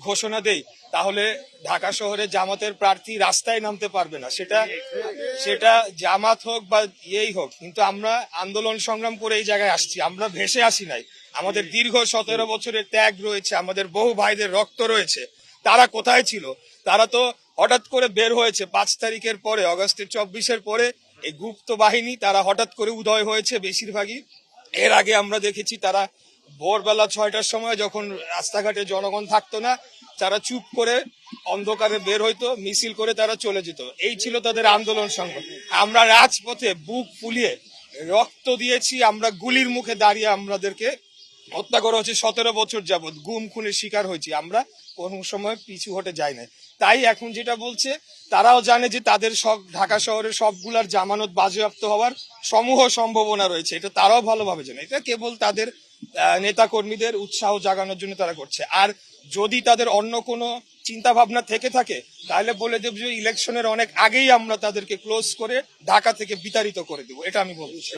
ঘোষণা দেই, তাহলে ঢাকা শহরে জামাতের প্রার্থী রাস্তায় নামতে পারবে না। সেটা সেটা জামাত হোক বা ইয়েই হোক, কিন্তু আমরা আন্দোলন সংগ্রাম করে এই জায়গায় আসছি, আমরা ভেসে আসি নাই। আমাদের দীর্ঘ 17 বছরের ত্যাগ রয়েছে, আমাদের বহু ভাইদের রক্ত রয়েছে। তারা কোথায় ছিল? তারা তো হঠাৎ করে বের হয়েছে 5 তারিখের পরে, অগস্টের 24-এর পরে এই গুপ্ত বাহিনী তারা হঠাৎ করে উদয় হয়েছে বেশিরভাগই। এর আগে আমরা দেখেছি তারা ভোরবেলা 6টার সময় যখন রাস্তাঘাটে জনগণ থাকতো না, তারা চুপ করে অন্ধকারে বের হইতো, মিছিল করে তারা চলে যেত। এই ছিল তাদের আন্দোলন সংগ্রাম। আমরা রাজপথে বুক ফুলিয়ে রক্ত দিয়েছি, আমরা গুলির মুখে দাঁড়িয়ে আমাদেরকে হত্যা করা হচ্ছে 17 বছর যাবৎ, গুম খুনের শিকার হয়েছি, আমরা কোনো সময় পিছু হটে যাই না। তাই এখন যেটা বলছে, তারাও জানে যে তাদের সব ঢাকা শহরের সবগুলার জামানত বাজেয়াপ্ত হওয়ার সমূহ সম্ভাবনা রয়েছে, এটা তারাও ভালোভাবে জানে। এটা কেবল তাদের নেতা কর্মীদের উৎসাহ জাগানোর জন্য তারা করছে। আর যদি তাদের অন্য কোনো চিন্তা ভাবনা থেকে থাকে, তাহলে বলে দেব যে ইলেকশনের অনেক আগেই আমরা তাদেরকে ক্লোজ করে ঢাকা থেকে বিতাড়িত করে দেবো, এটা আমি বলছি।